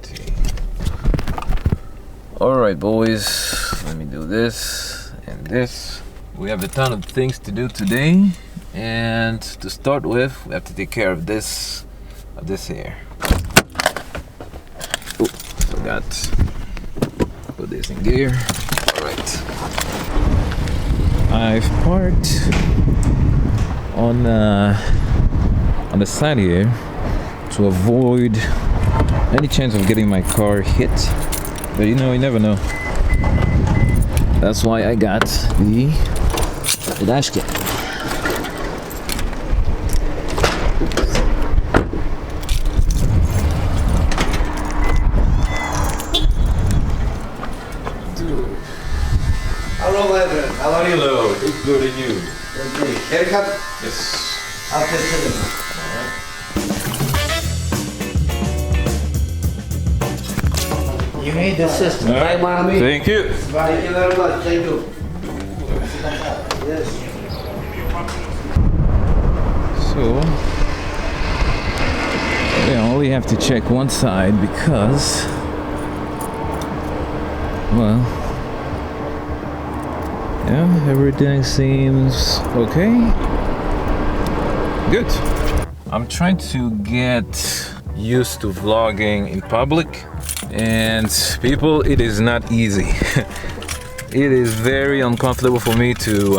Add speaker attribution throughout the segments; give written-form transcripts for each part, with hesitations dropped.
Speaker 1: 20. Alright boys, let me do this and this. We have a ton of things to do today, and to start with we have to take care of this here. Oh, forgot. Put this in gear. Alright. I've parked on the side here to avoid any chance of getting my car hit, but you never know. That's why I got the dash kit.
Speaker 2: Hello, Adrian. How are you?
Speaker 1: Hello, it's good and you?
Speaker 2: Okay. Haircut?
Speaker 1: Yes.
Speaker 2: After 7. You need the system. Right, mommy?
Speaker 1: Thank you.
Speaker 2: Thank you very much. Thank you. Yes.
Speaker 1: So, I only have to check one side because, well, yeah, everything seems okay. Good. I'm trying to get used to vlogging in public, and people, it is not easy. It is very uncomfortable for me to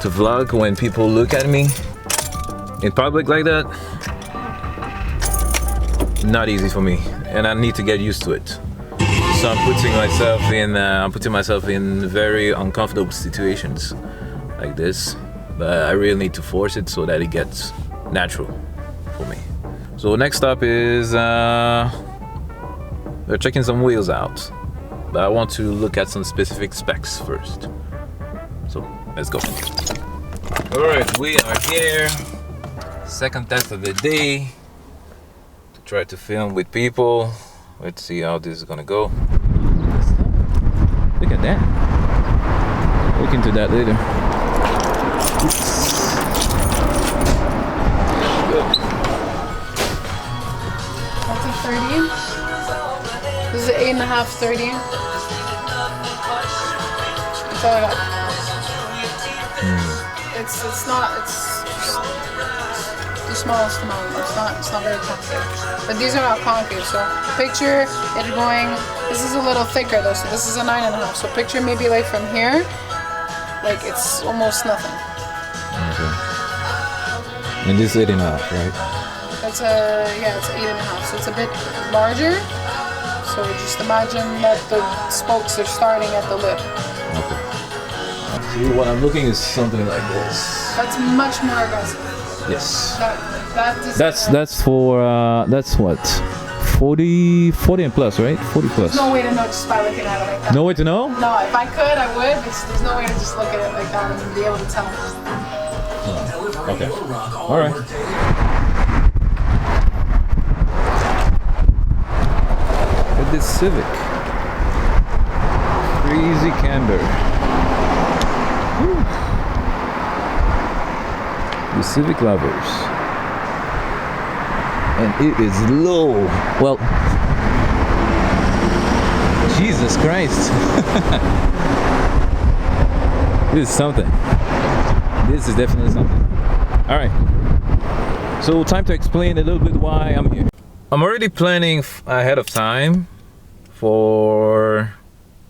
Speaker 1: vlog when people look at me in public like that. Not easy for me, and I need to get used to it. So I'm putting myself in very uncomfortable situations like this, but I really need to force it so that it gets natural for me. So next up is we're checking some wheels out, but I want to look at some specific specs first. So let's go. All right, we are here. Second test of the day. To try to film with people. Let's see how this is gonna go. Look at that. Look into that later.
Speaker 3: That's a 30. This is an 8.5 30. That's all I got. It's the smallest amount. It's not very concave. But these are not concave, so picture it going, this is a little thicker though, so this is a 9.5. So picture maybe like from here, like it's almost nothing.
Speaker 1: Okay. And this is 8.5, right?
Speaker 3: It's 8.5, so it's a bit larger. So just imagine that the spokes are starting at the lip.
Speaker 1: Okay. See, what I'm looking is something like this.
Speaker 3: That's much more aggressive.
Speaker 1: Yes.
Speaker 3: That's
Speaker 1: That's what? 40 and plus, right? 40 plus.
Speaker 3: There's no way to know just by looking at it like that.
Speaker 1: No way to know?
Speaker 3: No, if I could, I would. There's no way to just look at it like that and be able to tell.
Speaker 1: Okay. All right. Look at this Civic. Crazy camber. Whew. The Civic lovers. And it is low. Well, Jesus Christ. This is something. This is definitely something. All right. So time to explain a little bit why I'm here. I'm already planning ahead of time for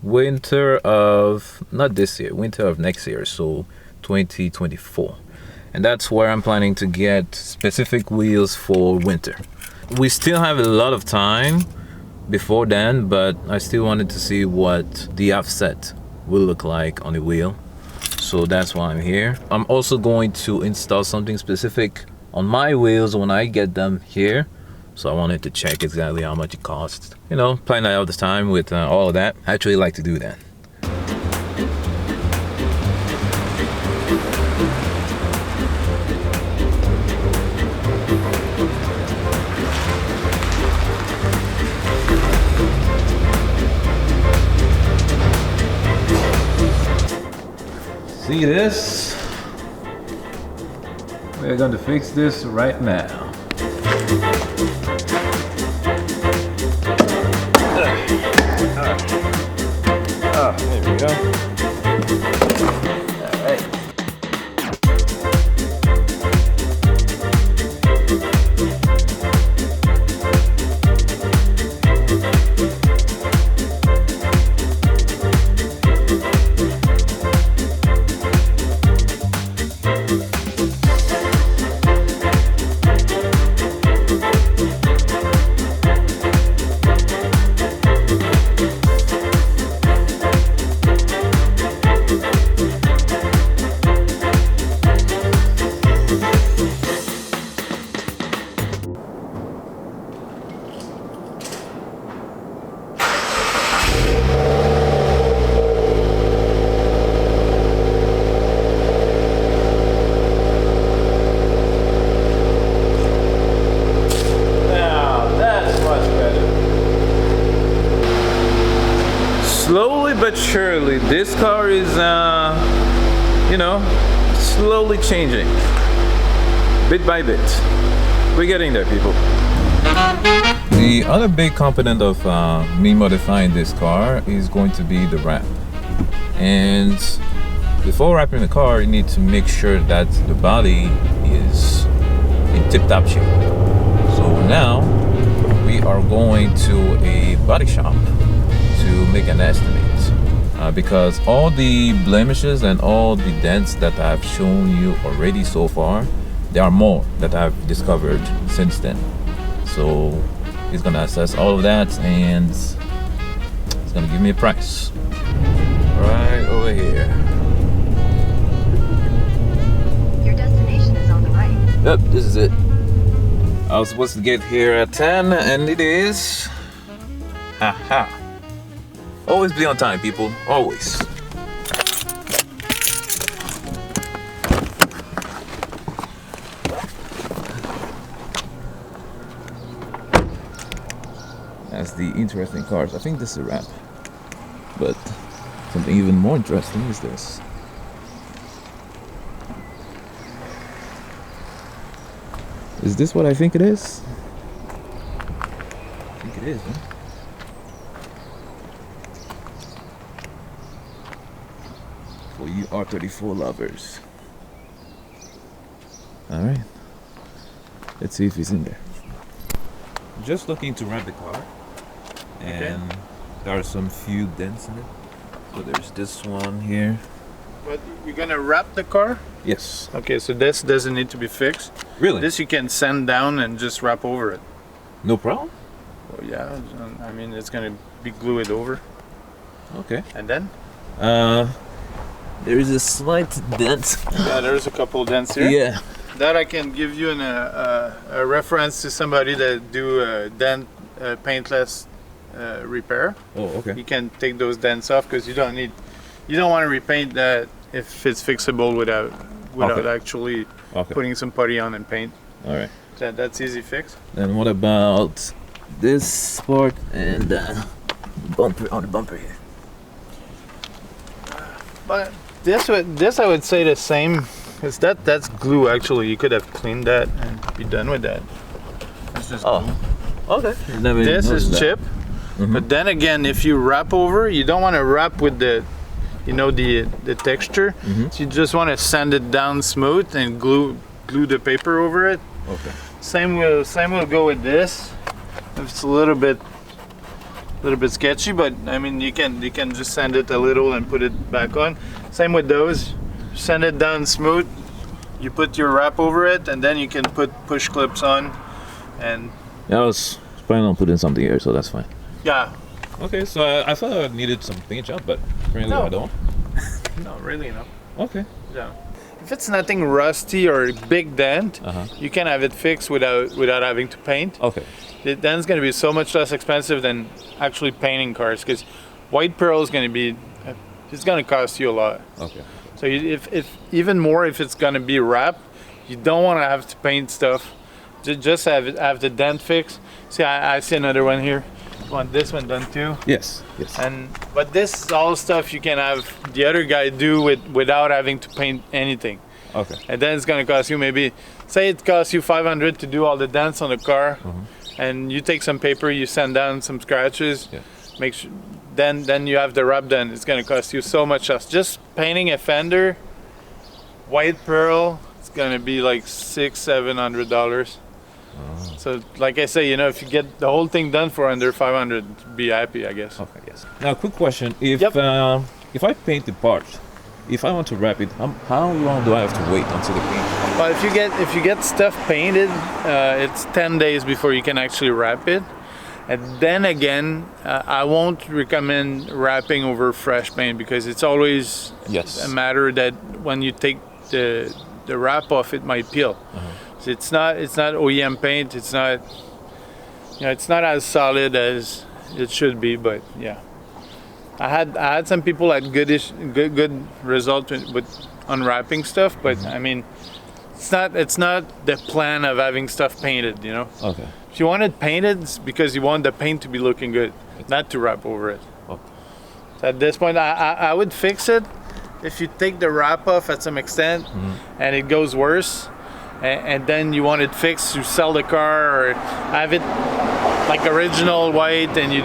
Speaker 1: winter of, not this year, winter of next year, so 2024. And that's where I'm planning to get specific wheels for winter. We still have a lot of time before then, but I still wanted to see what the offset will look like on the wheel. So that's why I'm here. I'm also going to install something specific on my wheels when I get them here. So I wanted to check exactly how much it costs. You know, plan out the time with all of that. I actually like to do that. See this? We're going to fix this right now. but surely this car is, you know, slowly changing, bit by bit. We're getting there, people. The other big component of me modifying this car is going to be the wrap. And before wrapping the car, you need to make sure that the body is in tip-top shape. So now we are going to a body shop to make an estimate. Because all the blemishes and all the dents that I've shown you already so far, there are more that I've discovered since then. So he's gonna assess all of that and he's gonna give me a price. Right over here.
Speaker 4: Your destination is on the right.
Speaker 1: Yep, this is it. I was supposed to get here at 10 and it is... Haha. Always be on time, people. Always. That's the interesting cars. I think this is a wrap. But something even more interesting is this. Is this what I think it is? I think it is, huh? For you R34 lovers. Alright. Let's see if he's in there. Just looking to wrap the car. And there are some few dents in it. So there's this one here.
Speaker 5: But you're gonna wrap the car?
Speaker 1: Yes.
Speaker 5: Okay, so this doesn't need to be fixed.
Speaker 1: Really?
Speaker 5: This you can sand down and just wrap over it.
Speaker 1: No problem?
Speaker 5: Well, yeah, I mean it's gonna be glued over.
Speaker 1: Okay.
Speaker 5: And then?
Speaker 1: There is a slight dent.
Speaker 5: Yeah, there's a couple dents here.
Speaker 1: Yeah.
Speaker 5: That I can give you a reference to somebody that do dent paintless repair.
Speaker 1: Oh, okay.
Speaker 5: You can take those dents off because you don't want to repaint that if it's fixable without
Speaker 1: Okay.
Speaker 5: actually
Speaker 1: Okay.
Speaker 5: putting some putty on and paint.
Speaker 1: All right.
Speaker 5: That's easy fix.
Speaker 1: Then what about this part and bumper on the bumper here?
Speaker 5: But this I would say the same. Cause that's glue actually. You could have cleaned that and be done with that. It's just glue.
Speaker 1: Okay.
Speaker 5: This is chip. But then again, if you wrap over, you don't want to wrap with the texture. So you just want to sand it down smooth and glue the paper over it.
Speaker 1: Okay.
Speaker 5: Same will go with this. It's a little bit sketchy, but I mean you can just sand it a little and put it back on. Same with those. Sand it down smooth. You put your wrap over it, and then you can put push clips on. And
Speaker 1: Yeah, I was planning on putting something here, so that's fine.
Speaker 5: yeah,
Speaker 1: Okay, so I thought I needed some paint job, but apparently
Speaker 5: No.
Speaker 1: I don't.
Speaker 5: no, really no.
Speaker 1: Okay.
Speaker 5: Yeah. If it's nothing rusty or a big dent, you can have it fixed without having to paint.
Speaker 1: Okay.
Speaker 5: Then it's going to be so much less expensive than actually painting cars, because white pearl is going to be, it's going to cost you a lot.
Speaker 1: Okay.
Speaker 5: So if even more if it's going to be wrapped, you don't want to have to paint stuff. Just have the dent fixed. See, I see another one here. You want this one done too?
Speaker 1: Yes. Yes.
Speaker 5: But this is all stuff you can have the other guy do without having to paint anything.
Speaker 1: Okay.
Speaker 5: And then it's going to cost you maybe, say it costs you $500 to do all the dents on the car, and you take some paper, you sand down some scratches,
Speaker 1: Yeah.
Speaker 5: make sure, then you have the wrap done. It's going to cost you so much less. Just painting a fender, white pearl, it's going to be like $600-700. So like I say, if you get the whole thing done for under 500, be happy, I guess.
Speaker 1: Okay. Yes. Now, quick question: if
Speaker 5: Yep.
Speaker 1: if I paint the part, if I want to wrap it, how long do I have to wait until the paint?
Speaker 5: Well, if you get stuff painted, it's 10 days before you can actually wrap it. And then again, I won't recommend wrapping over fresh paint because it's always
Speaker 1: Yes.
Speaker 5: a matter that when you take the wrap off, it might peel. So it's not OEM paint. It's not it's not as solid as it should be. But yeah, I had some people had good result with unwrapping stuff. But I mean, it's not the plan of having stuff painted.
Speaker 1: Okay.
Speaker 5: If you want it painted, it's because you want the paint to be looking good, not to wrap over it. So at this point, I would fix it if you take the wrap off at some extent and it goes worse, and then you want it fixed to sell the car or have it like original white and you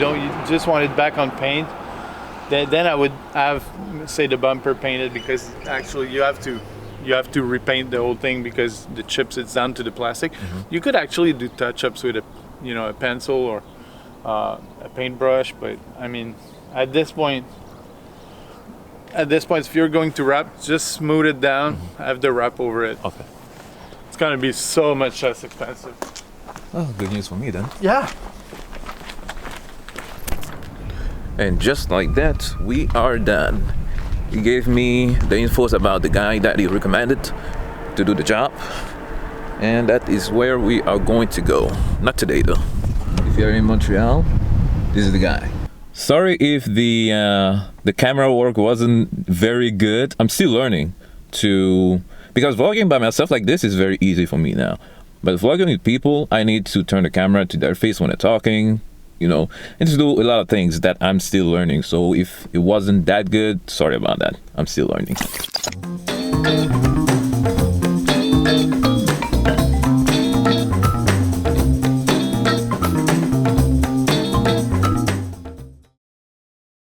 Speaker 5: just want it back on paint, then I would have, say, the bumper painted, because actually you have to repaint the whole thing because the chip sits down to the plastic. You could actually do touch-ups with a pencil or a paintbrush, but I mean, at this point, if you're going to wrap, just smooth it down, have the wrap over it.
Speaker 1: Okay.
Speaker 5: It's gonna be so much less expensive.
Speaker 1: Oh, good news for me then.
Speaker 5: Yeah.
Speaker 1: And just like that, we are done. He gave me the infos about the guy that he recommended to do the job, and that is where we are going to go. Not today though. If you're in Montreal, this is the guy. Sorry if the camera work wasn't very good. I'm still learning because vlogging by myself like this is very easy for me now. But vlogging with people, I need to turn the camera to their face when they're talking, and to do a lot of things that I'm still learning. So if it wasn't that good, sorry about that. I'm still learning.